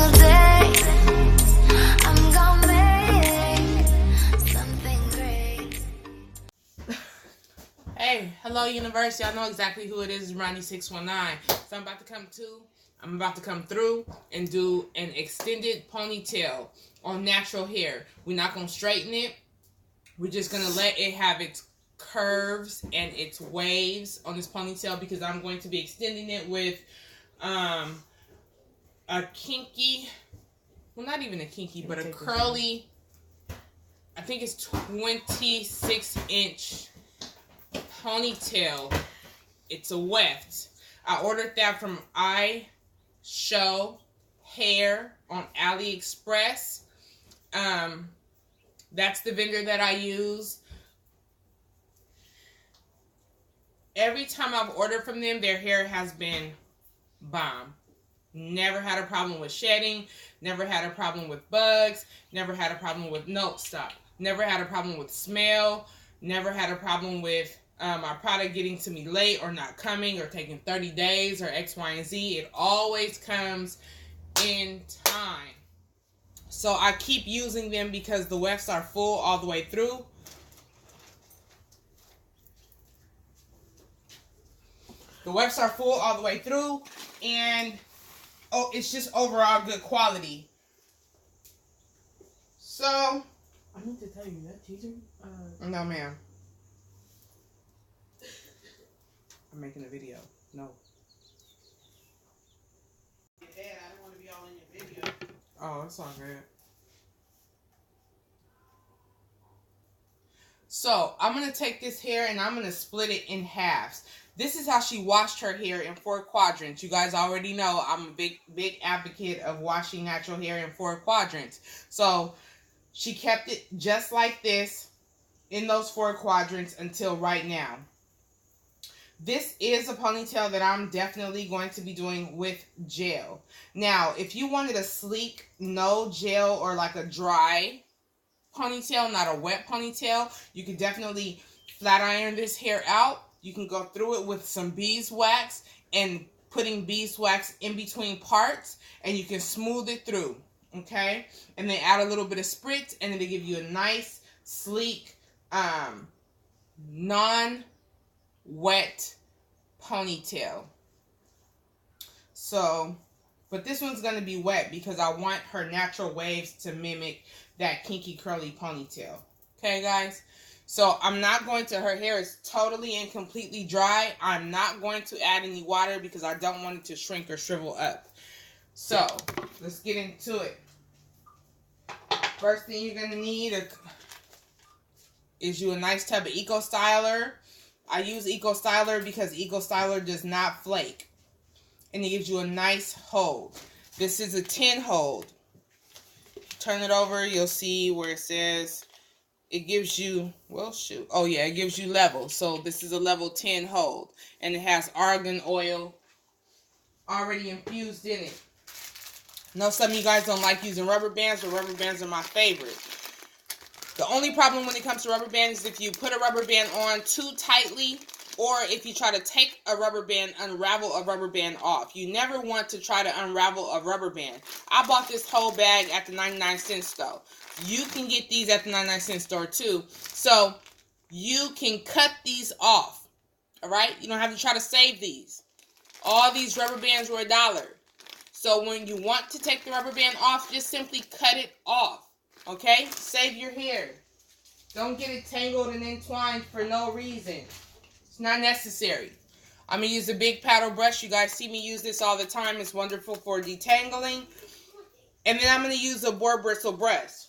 single day. I'm gonna make something great. Hey, hello universe. Y'all know exactly who it is. It's Ronnie 619. So I'm about to come through and do an extended ponytail on natural hair. We're not gonna straighten it. We're just gonna let it have its curves and its waves on this ponytail because I'm going to be extending it with a kinky, well, not even a kinky, but a curly, I think it's 26-inch ponytail. It's a weft. I ordered that from iShowhair on AliExpress. That's the vendor that I use. Every time I've ordered from them, their hair has been bomb. Never had a problem with shedding. Never had a problem with bugs. Never had a problem with, never had a problem with smell. Never had a problem with our product getting to me late or not coming or taking 30 days or X, Y, and Z. It always comes in time. So I keep using them because the wefts are full all the way through. The wefts are full all the way through, and it's just overall good quality. So I need to tell you that teacher. No, ma'am. I'm making a video. No. Dad, I don't want to be all in your video. Oh, that's all good. So I'm gonna take this hair and I'm gonna split it in halves. This is how she washed her hair in 4 quadrants. You guys already know I'm a big advocate of washing natural hair in 4 quadrants. So she kept it just like this in those 4 quadrants until right now. This is a ponytail that I'm definitely going to be doing with gel. Now, if you wanted a sleek, no gel or like a dry ponytail, not a wet ponytail, you could definitely flat iron this hair out. You can go through it with some beeswax and putting beeswax in between parts, and you can smooth it through, okay? And then add a little bit of Spritz, and it'll give you a nice, sleek, non-wet ponytail. So, but this one's going to be wet because I want her natural waves to mimic that kinky curly ponytail. Okay, guys? So I'm not going to, her hair is totally and completely dry. I'm not going to add any water because I don't want it to shrink or shrivel up. So let's get into it. First thing you're going to need is you a nice tub of Eco Styler. I use Eco Styler because Eco Styler does not flake. And it gives you a nice hold. This is a 10 hold. Turn it over, you'll see where it says, it gives you, well, shoot. Oh, yeah, it gives you level. So this is a level 10 hold. And it has argan oil already infused in it. I know some of you guys don't like using rubber bands, but rubber bands are my favorite. The only problem when it comes to rubber bands is if you put a rubber band on too tightly, or if you try to take a rubber band, unravel a rubber band off. You never want to try to unravel a rubber band. I bought this whole bag at the 99-cent store. You can get these at the 99-cent store too. So you can cut these off. Alright? You don't have to try to save these. All these rubber bands were $1. So when you want to take the rubber band off, just simply cut it off. Okay? Save your hair. Don't get it tangled and entwined for no reason. It's not necessary. I'm going to use a big paddle brush. You guys see me use this all the time. It's wonderful for detangling. And then I'm going to use a boar bristle brush.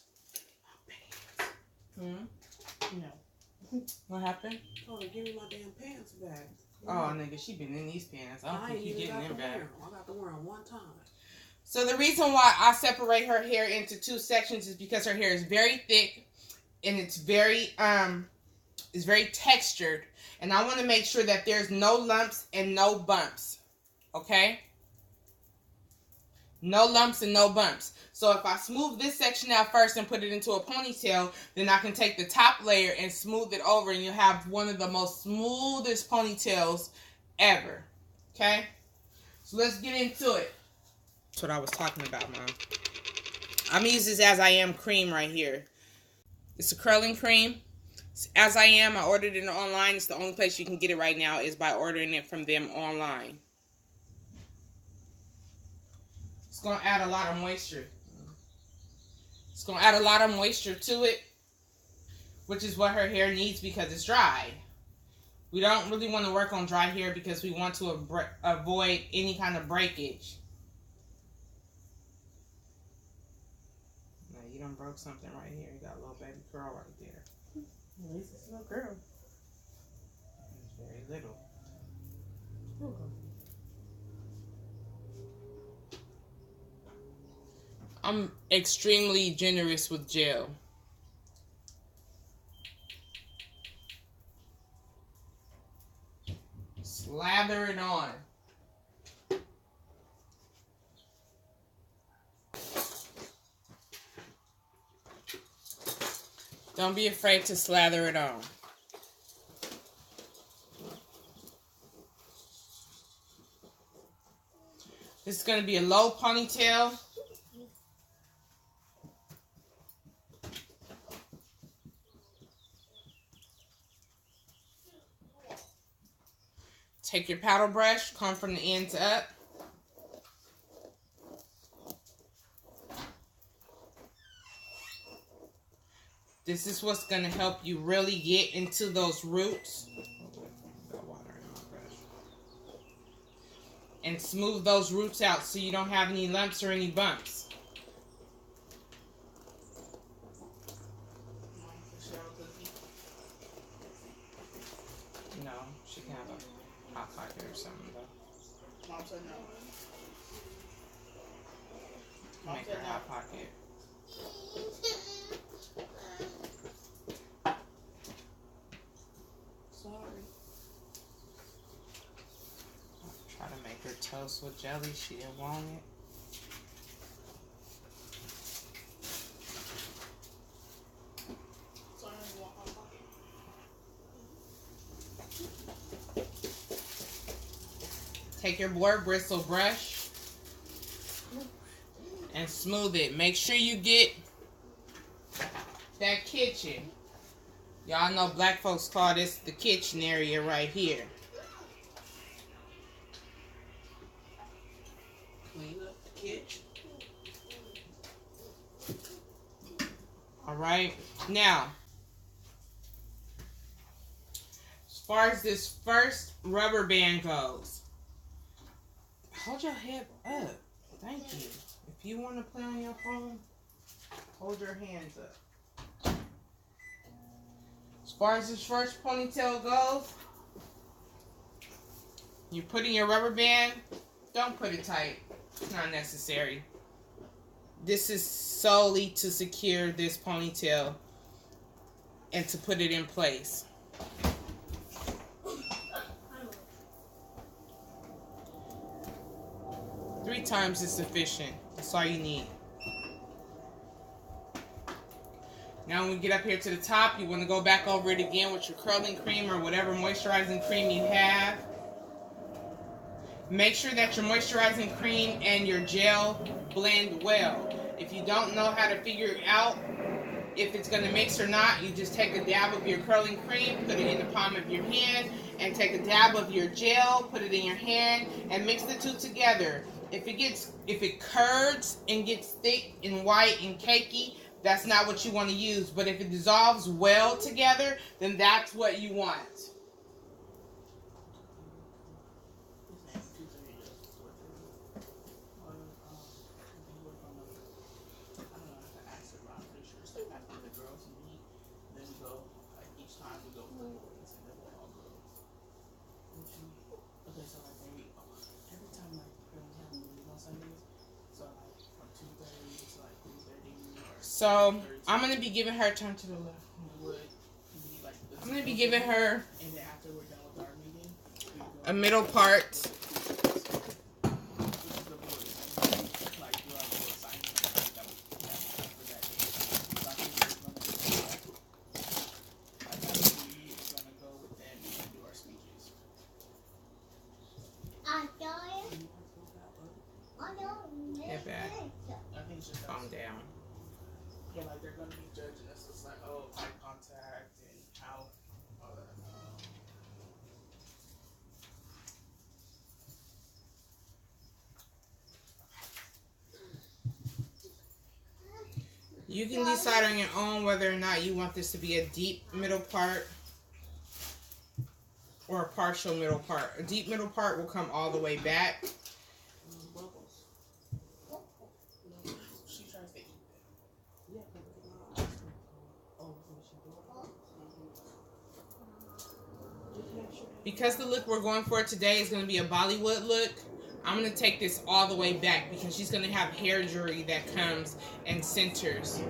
No. What happened? Oh, give me my damn pants back. Oh, nigga, she been in these pants. I don't think you getting them back. I got to wear them one time. So the reason why I separate her hair into 2 sections is because her hair is very thick and it's very textured. And I want to make sure that there's no lumps and no bumps. Okay? No lumps and no bumps. So if I smooth this section out first and put it into a ponytail, then I can take the top layer and smooth it over, and you'll have one of the most smoothest ponytails ever. Okay? So let's get into it. That's what I was talking about, Mom. I'm going to use this As I Am cream right here. It's a curling cream. It's As I Am. I ordered it online. It's the only place you can get it right now is by ordering it from them online. It's going to add a lot of moisture. It's going to add a lot of moisture to it, which is what her hair needs because it's dry. We don't really want to work on dry hair because we want to avoid any kind of breakage. Now, you done broke something right here. You got a little baby curl right there. At least it's no girl. It's very little. I'm extremely generous with gel. Slather it on. Don't be afraid to slather it on. This is going to be a low ponytail. Take your paddle brush, comb from the ends up. This is what's going to help you really get into those roots. Got water in my brush. And smooth those roots out so you don't have any lumps or any bumps. No, she can have a hot pocket or something though. Mom said no. Make her hot pocket. Sorry. Try to make her toast with jelly. She didn't want it. Sorry, I want hot pocket. Take your board bristle brush and smooth it. Make sure you get that kitchen. Y'all know black folks call this the kitchen area right here. Clean up the kitchen. Alright, now, as far as this first rubber band goes, hold your head up. Thank you. If you want to play on your phone, hold your hands up. As far as this first ponytail goes, you're putting your rubber band, don't put it tight. It's not necessary. This is solely to secure this ponytail and to put it in place. 3 times is sufficient. That's all you need. Now when we get up here to the top, you want to go back over it again with your curling cream or whatever moisturizing cream you have. Make sure that your moisturizing cream and your gel blend well. If you don't know how to figure out if it's going to mix or not, you just take a dab of your curling cream, put it in the palm of your hand, and take a dab of your gel, put it in your hand, and mix the two together. If it curds and gets thick and white and cakey, that's not what you want to use. But if it dissolves well together, then that's what you want. So I'm gonna be giving her, turn to the left. I'm gonna be giving her a middle part. bad. I think she does. Calm down. But like they're gonna be judging us. It's like, oh, eye contact and how all that. You can decide on your own whether or not you want this to be a deep middle part or a partial middle part. A deep middle part will come all the way back. Bubbles. She tries to eat it. Because the look we're going for today is going to be a Bollywood look, I'm going to take this all the way back because she's going to have hair jewelry that comes and centers.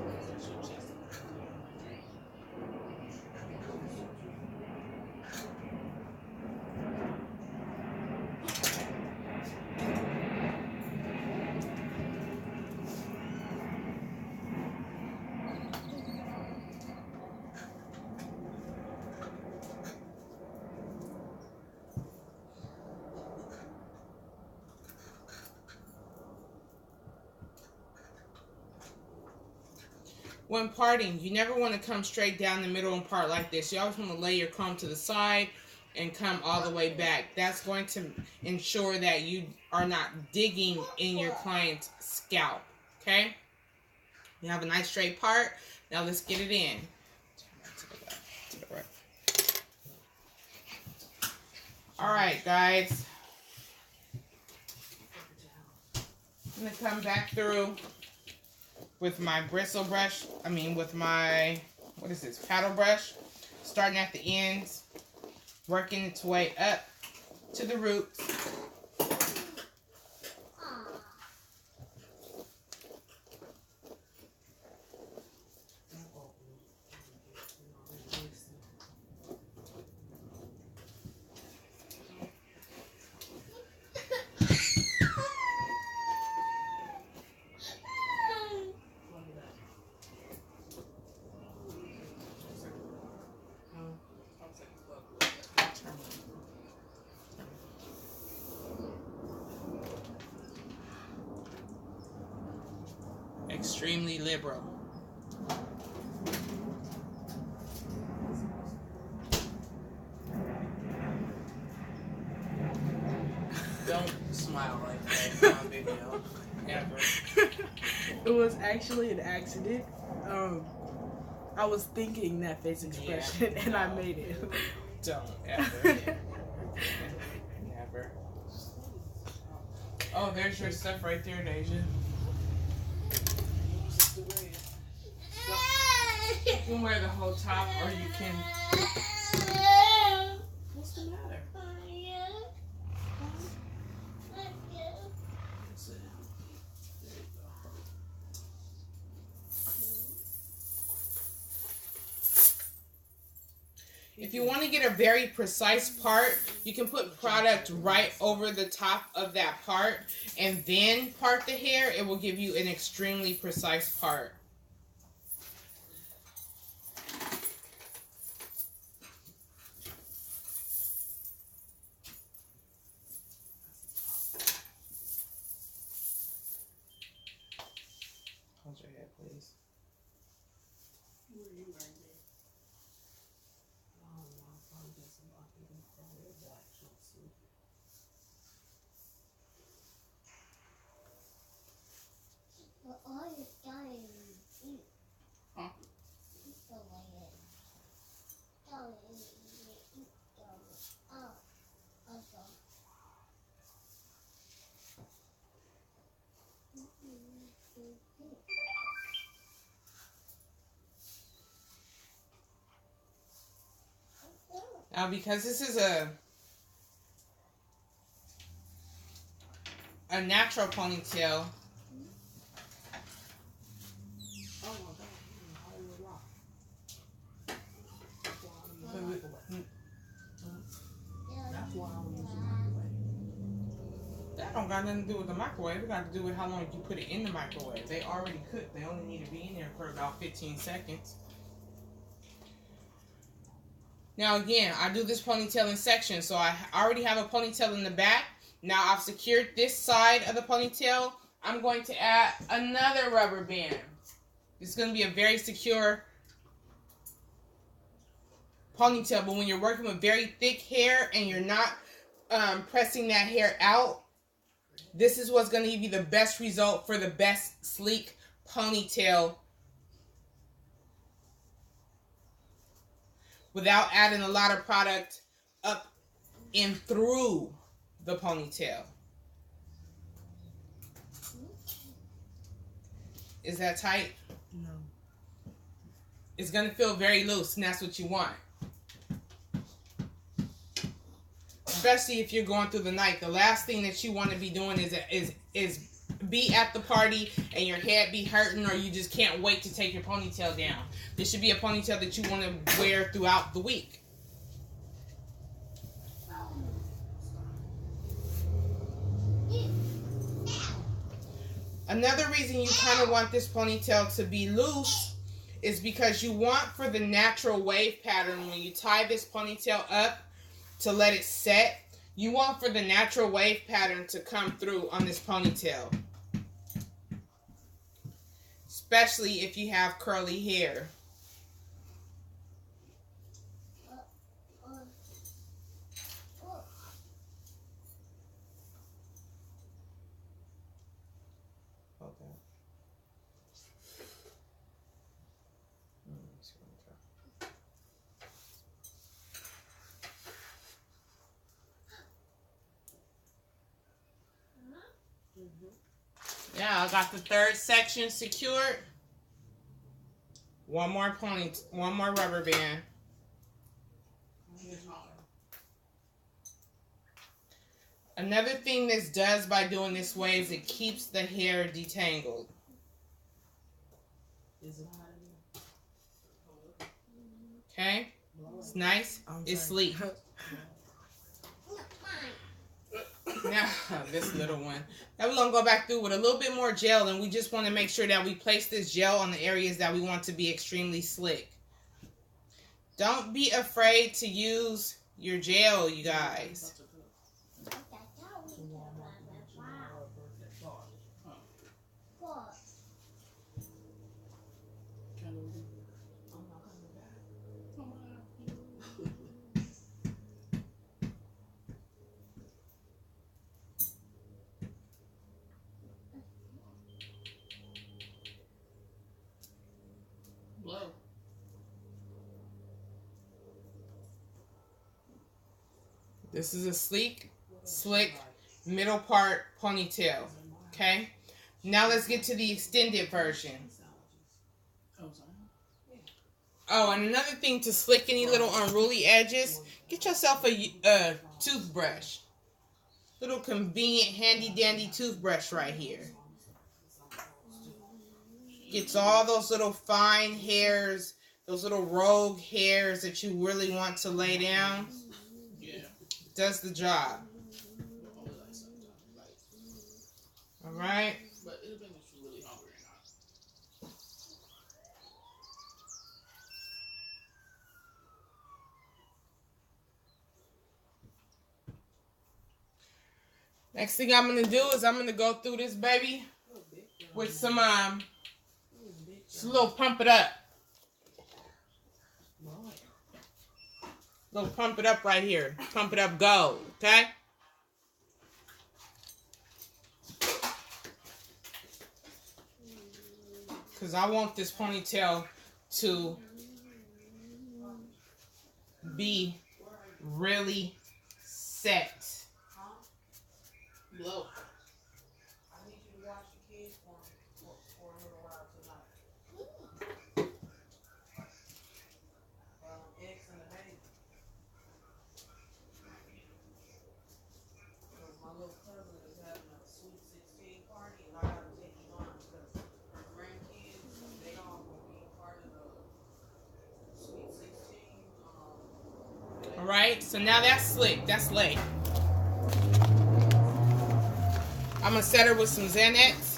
When parting, you never want to come straight down the middle and part like this. You always want to lay your comb to the side and come all the way back. That's going to ensure that you are not digging in your client's scalp. Okay? You have a nice straight part. Now let's get it in. To the right. Alright, guys. I'm going to come back through with my bristle brush, with my, what is this, paddle brush, starting at the ends, working its way up to the roots. Extremely liberal. Don't smile like that on video. Ever. It was actually an accident. I was thinking that face expression and I made it. Don't ever. Never. Oh, there's your stuff right there, Deja. You can wear the whole top or you can... What's the matter? Sit down. There you go. If you want to get a very precise part, you can put product right over the top of that part and then part the hair. It will give you an extremely precise part. Hold your head, please. What are you wearing, babe? Huh? Now, because this is a natural ponytail, Oh my God, Hollywood Rock. That's why I'm using the microwave. that don't got nothing to do with the microwave. It got to do with how long you put it in the microwave. They already cooked. They only need to be in there for about 15 seconds. Now again, I do this ponytail in sections, so I already have a ponytail in the back. Now I've secured this side of the ponytail. I'm going to add another rubber band. It's going to be a very secure ponytail, but when you're working with very thick hair and you're not pressing that hair out, this is what's going to give you the best result for the best sleek ponytail without adding a lot of product up and through the ponytail. Is that tight? No. It's going to feel very loose, and that's what you want. Especially if you're going through the night. The last thing that you want to be doing is be at the party and your head be hurting, or you just can't wait to take your ponytail down. This should be a ponytail that you want to wear throughout the week. Another reason you kind of want this ponytail to be loose is because you want for the natural wave pattern when you tie this ponytail up to let it set. You want for the natural wave pattern to come through on this ponytail. Especially if you have curly hair. Yeah, I got the third section secured. One more rubber band. Another thing this does by doing this way is it keeps the hair detangled. Okay? It's nice. It's sleek. Now, this little one. Now we're going to go back through with a little bit more gel, and we just want to make sure that we place this gel on the areas that we want to be extremely slick. Don't be afraid to use your gel, you guys. This is a sleek, slick, middle part ponytail. Okay? Now let's get to the extended version. Oh, and another thing to slick any little unruly edges, get yourself a toothbrush. Little convenient, handy-dandy toothbrush right here. Gets all those little fine hairs, those little rogue hairs that you really want to lay down. Does the job. Alright. But it depends if you're really hungry or not. Next thing I'm going to do is I'm going to go through this baby with some just a little pump it up. Little pump it up right here. Pump it up gold, okay? Because I want this ponytail to be really set. Blow. I need you to watch the kids for a little while tonight. X and the baby. Because my little cousin is having a sweet 16 party, and I gotta take you on because her grandkids, they all gonna be part of the sweet 16. All right, so now that's slick. That's late. I'm going to set her with some Xanax.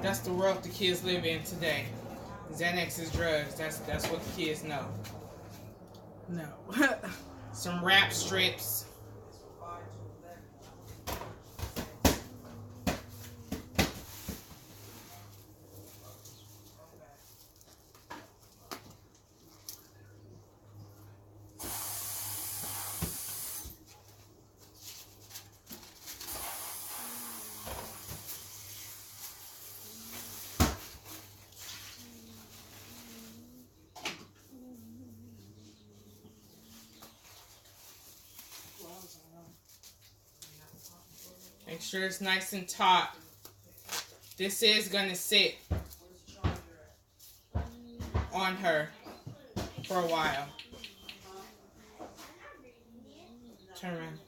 That's the world the kids live in today. THANX is drugs. That's what the kids know. No. Some wrap strips. Make sure it's nice and taut. This is going to sit on her for a while. Turn around.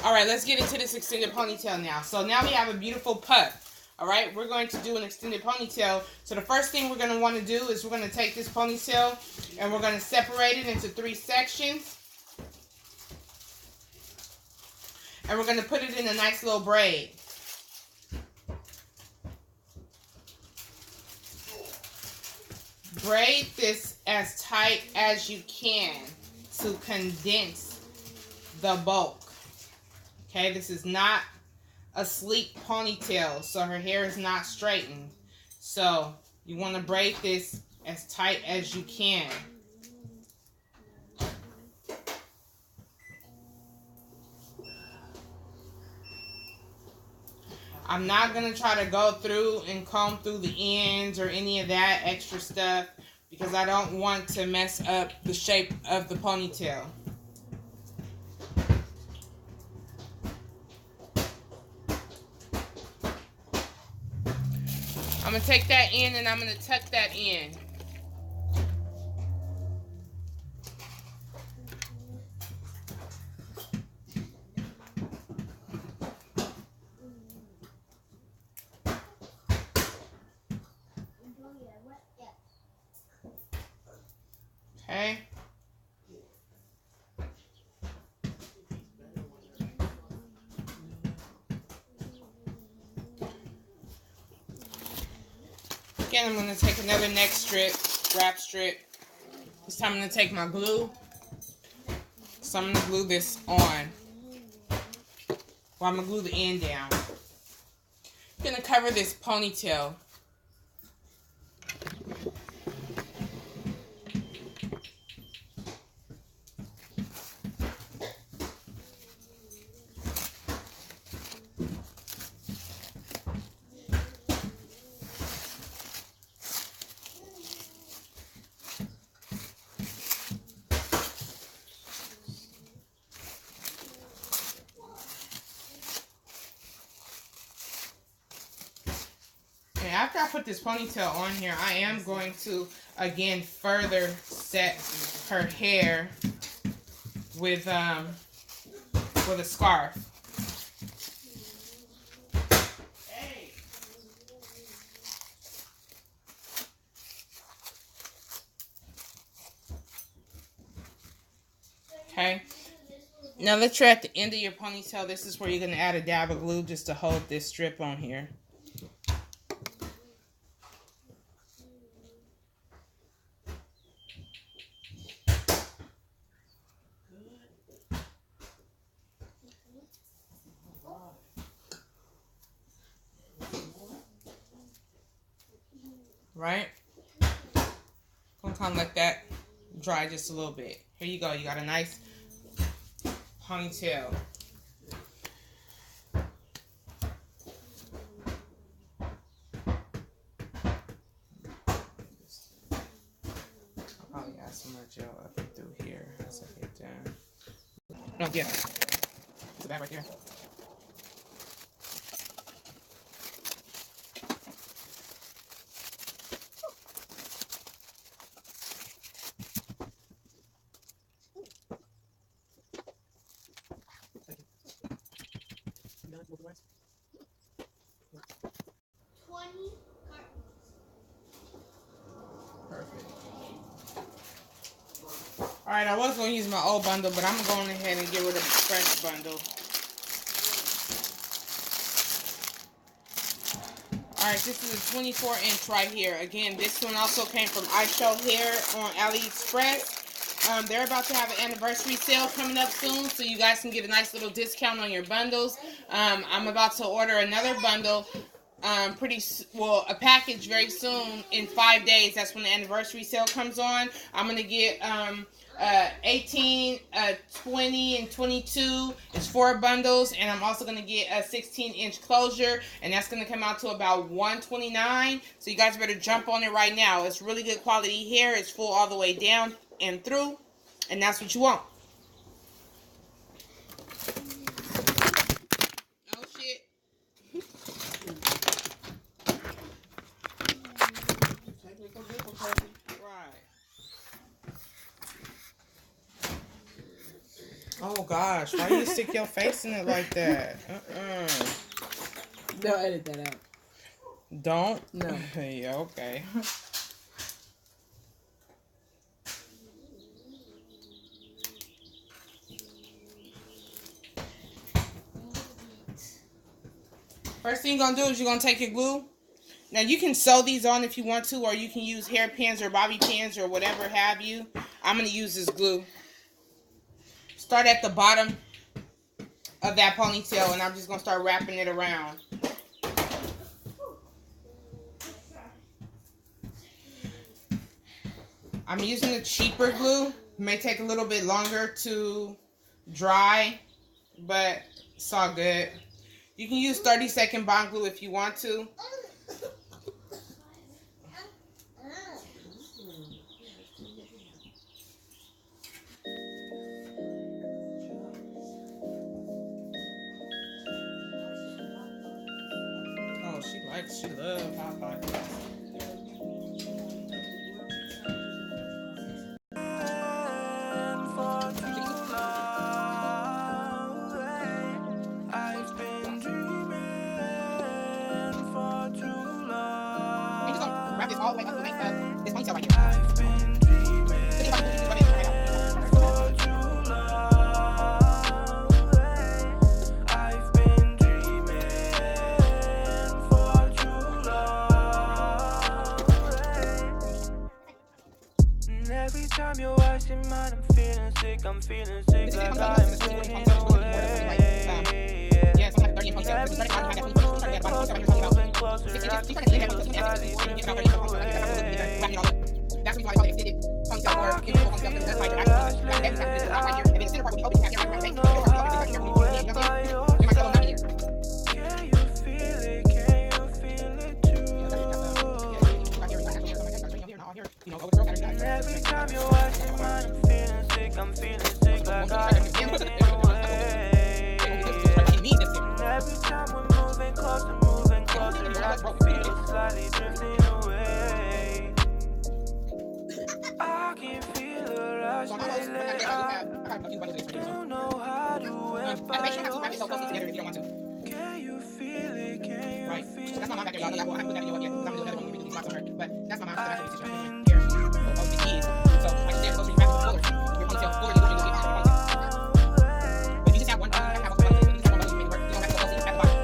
Alright, let's get into this extended ponytail now. So now we have a beautiful putt. Alright, we're going to do an extended ponytail. So the first thing we're going to want to do is we're going to take this ponytail and we're going to separate it into 3 sections. And we're going to put it in a nice little braid. Braid this as tight as you can to condense the bulk. Okay, this is not a sleek ponytail, so her hair is not straightened. So you want to braid this as tight as you can. I'm not going to try to go through and comb through the ends or any of that extra stuff because I don't want to mess up the shape of the ponytail. I'm going to take that in and I'm going to tuck that in. Okay. Again, I'm going to take another neck strip, wrap strip. This time I'm going to take my glue. So I'm going to glue this on. Well, I'm going to glue the end down. I'm going to cover this ponytail. After I put this ponytail on here, I am going to, again, further set her hair with a scarf. Okay. Now that you're at the end of your ponytail, this is where you're going to add a dab of glue just to hold this strip on here. Right? I'm gonna let that dry just a little bit. Here you go. You got a nice ponytail. I'll probably add some more gel up and through here as I get down. No, yeah. It's the back right there. Perfect. Alright, I was going to use my old bundle, but I'm going ahead and get rid of the fresh bundle. Alright, this is a 24-inch right here. Again, this one also came from iShowhair on AliExpress. They're about to have an anniversary sale coming up soon, so you guys can get a nice little discount on your bundles. I'm about to order another bundle, a package very soon in 5 days. That's when the anniversary sale comes on. I'm going to get 18, 20, and 22. It's 4 bundles, and I'm also going to get a 16-inch closure, and that's going to come out to about $129. So you guys better jump on it right now. It's really good quality hair. It's full all the way down and through, and that's what you want. Oh shit. Right. Oh gosh, why you stick your face in it like that? They'll edit that out. Don't? No. Yeah, okay. First thing you're going to do is you're going to take your glue. Now, you can sew these on if you want to, or you can use hairpins or bobby pins or whatever have you. I'm going to use this glue. Start at the bottom of that ponytail, and I'm just going to start wrapping it around. I'm using a cheaper glue. It may take a little bit longer to dry, but it's all good. You can use 30-second bond glue if you want to. Oh, she loves hot pockets. All the way up to make this ponytail right here. Every time you're watching mine, I'm feeling sick like I'm fading away. Yeah, it's like 30 and Every time we're moving closer, I can feel slightly drifting away. That's why I call it extended ponytail or beautiful ponytail, because that's like you're actually right there, this is right here, and then the center part will be open, you have hair right there. You might still not be here. Can you feel it? Can you feel it too? Every time you're watching mine, I'm feeling sick like I'm fading away. Every time we're moving closer, I can feel it slightly drifting away. I can feel the rush lately. I don't know how to wait by your side. Can you feel it? Can you feel it? That's my mom back there, y'all. I haven't put that video up yet because I'm going to do these spots on her. But that's my mom. So that's what she's here. Of the kids. So I can say, closer, you have to fuller. Your ponytail fuller, you're going to get your ponytail. But you just have one button, you have a button, you just have one button to make it work. You don't have to go close at the bottom.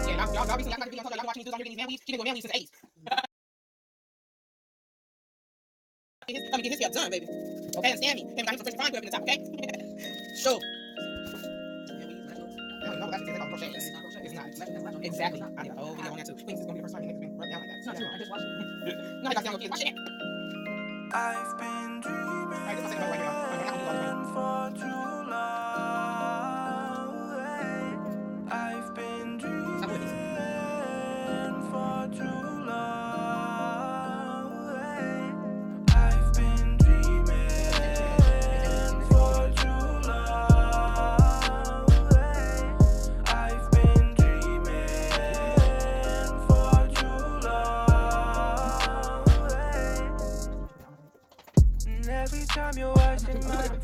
Yeah, y'all be seeing, I'm watching you do on here getting these man weaves. She been doing man weaves since the 80s. Let me get his job done, baby. Okay, understand me. Then we got him some French fries up in the top, okay? Sure. No, that's because it's crochet. It's not. Exactly. I need a whole video on that too. Queens is going to be the first time niggas been brought down like that. It's not true. I just watched it. No, I got down with kids. Watch it. I've been dreaming Alright, this is my second one right here. I'm not going to do all the for too long. I've been dreaming Stop with this. for too long. I've been dreaming for too long. I've been dreaming for too long. Every time you're watching mine,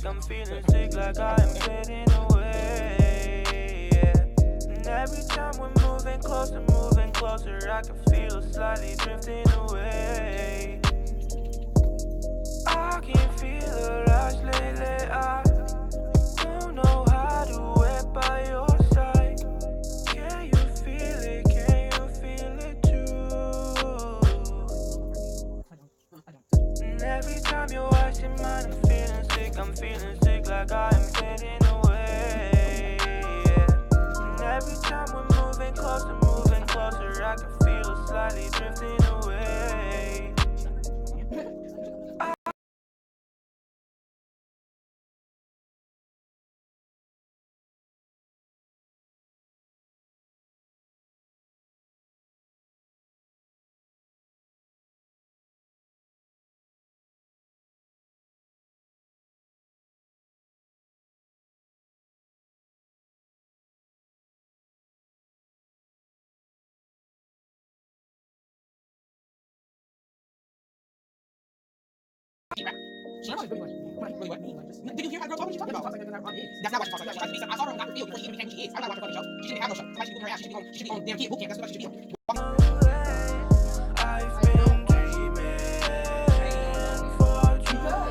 I'm feeling sick like I'm fading away. And every time we're moving closer, I can feel slightly drifting away. I can feel the rush lately. I don't know how to wait by your side. I can feel her slightly drifting away. Did you hear how girl talking? She's talking about. That's not what she talks like. She tries to be some. I saw her on Dr. Phil before she even became who she is. I'm not watching her show. She didn't have no show. Somebody should be doing her ass. She should be on damn kid boot camp. That's what she should be on. I've been dreaming for too long.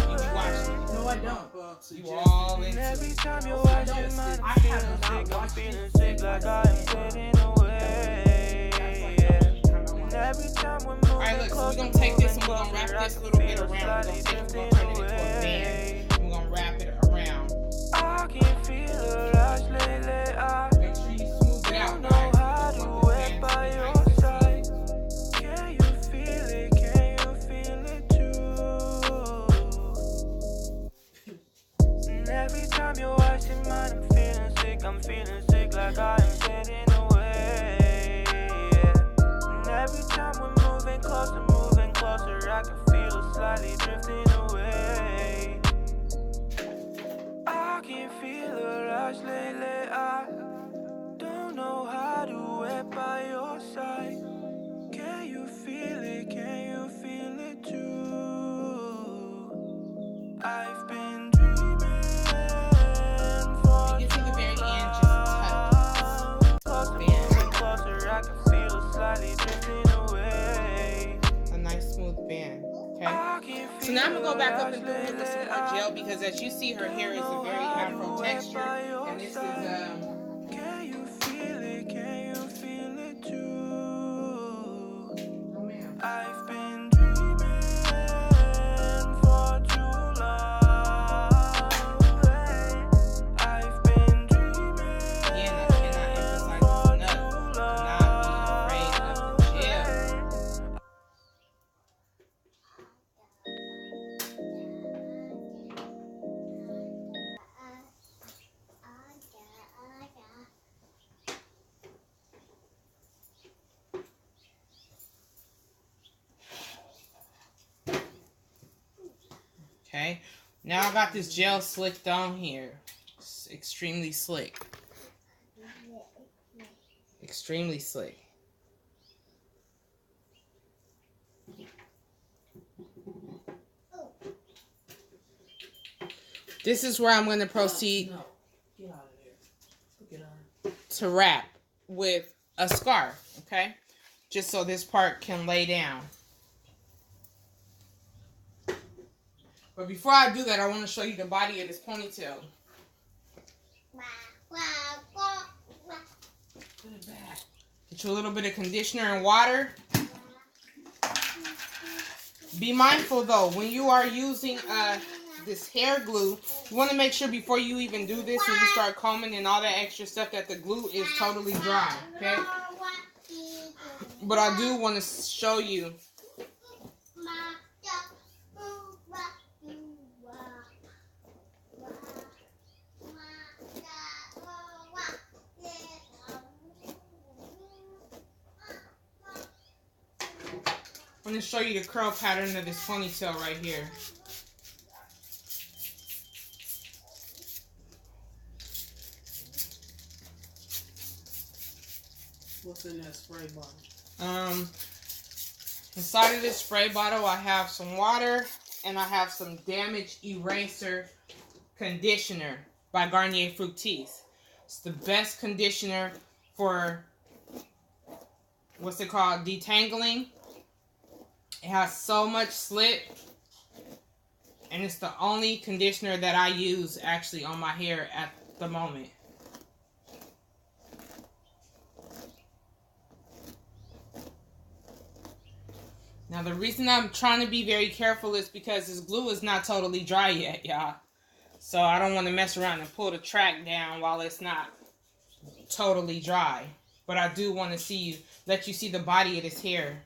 You be watching. No, I don't. You all into Every it. time you watch it, man, I'm feeling sick. I'm feeling sick like I'm fading away. And every time we're moving Alright, look, so we're gonna take this and we're gonna wrap this a little bit around. We're gonna take it, we're gonna turn it into a band. We're gonna wrap it around. I can feel the rush lately. I Make sure you smooth it out, don't know guys. how to wait by your side. Can you feel it? Can you feel it too? And every time you're watching mine, I'm feeling sick. I'm feeling sick like I'm fading away. And every time we're moving closer, I can feel it slightly drifting away. I can feel the rush lately. I don't know how to wait by your side. Can you feel it? Can you feel it too? I've been dreaming for You get to the very end, just touch the band. closer, I can feel it slightly drifting away. A nice smooth band. Okay. So now I'm gonna go back up and do it with some more gel because as you see, her hair is a very afro texture, and this is Can you feel it? Can you feel it too? No, ma'am. I've been dreaming for too long. I've been dreaming again. I cannot emphasize this enough. Do not be afraid of the gel. Okay, now I got this gel slicked on here. It's extremely slick. Extremely slick. This is where I'm going to proceed No. Get out of there. Get out. to wrap with a scarf, okay? Just so this part can lay down. But before I do that, I want to show you the body of this ponytail. Put it back. Get you a little bit of conditioner and water. Be mindful though, when you are using this hair glue, you want to make sure before you even do this, when you start combing and all that extra stuff, that the glue is totally dry, okay? But I do want to show you. I'm going to show you the curl pattern of this ponytail right here. What's in that spray bottle? Inside of this spray bottle, I have some water and I have some Damage Eraser conditioner by Garnier Fructise. It's the best conditioner for, what's it called, detangling. It has so much slip, and it's the only conditioner that I use actually on my hair at the moment. Now the reason I'm trying to be very careful is because this glue is not totally dry yet, y'all. So I don't want to mess around and pull the track down while it's not totally dry. but I do want to let you see the body of this hair.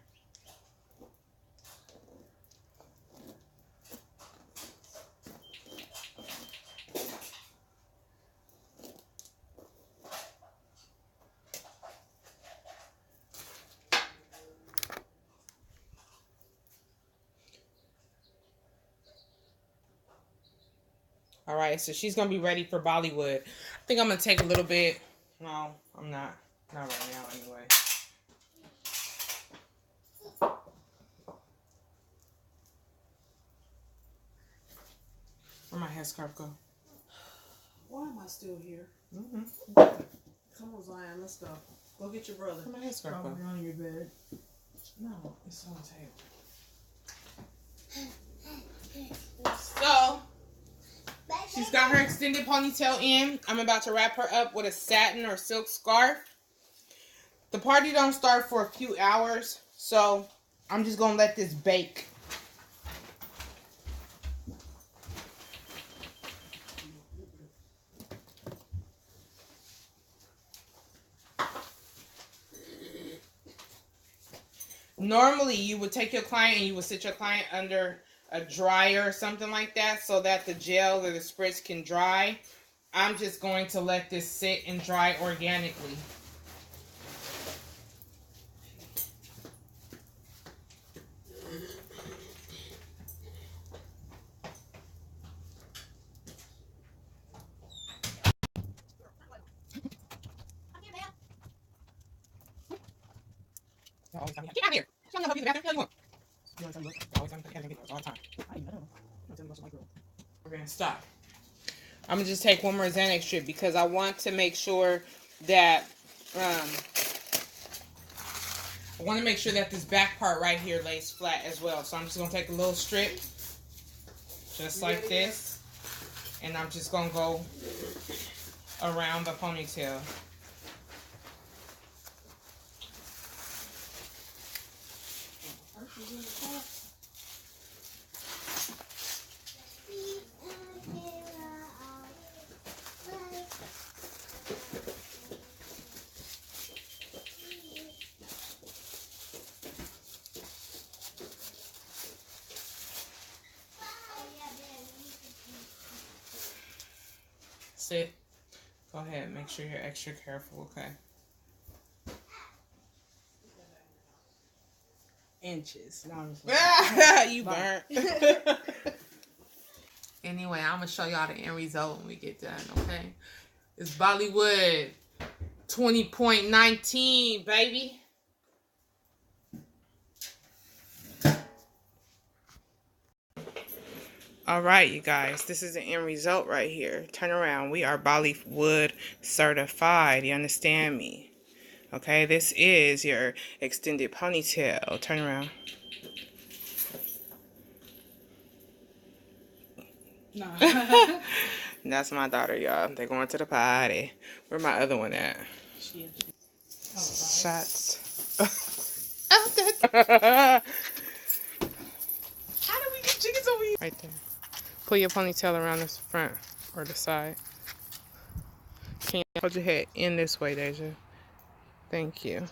All right, so she's going to be ready for Bollywood. I think I'm going to take a little bit. No, I'm not. Not right now, anyway. Where'd my headscarf go? Why am I still here? Mm-hmm. Come on, Zion, let's go. Go get your brother. Where'd my headscarf go? Probably on your bed. No, it's on the table. So, she's got her extended ponytail in. I'm about to wrap her up with a satin or silk scarf. The party don't start for a few hours, so I'm just going to let this bake. Normally, you would take your client and you would sit your client under a dryer or something like that so that the gel or the spritz can dry. I'm just going to let this sit and dry organically. Get out of here. She's not going to help you in the bathroom. Tell you what. All the time. We're going to stop. I'm going to just take one more Xanax strip because I want to make sure that this back part right here lays flat as well. So I'm just going to take a little strip just like this, and I'm just going to go around the ponytail. Sit. Go ahead. Make sure you're extra careful, okay? Inches. No, You burnt. Anyway, I'm going to show y'all the end result when we get done, okay? It's Bollywood 20.19, baby. All right, you guys, this is the end result right here. Turn around. We are Bollywood certified. You understand me? Okay, this is your extended ponytail. Turn around. no. That's my daughter, y'all. They're going to the party. Where my other one at? Shots. How do we get chickens over here? Right there. Pull your ponytail around this front or the side. Can you hold your head in this way, Deja? Thank you.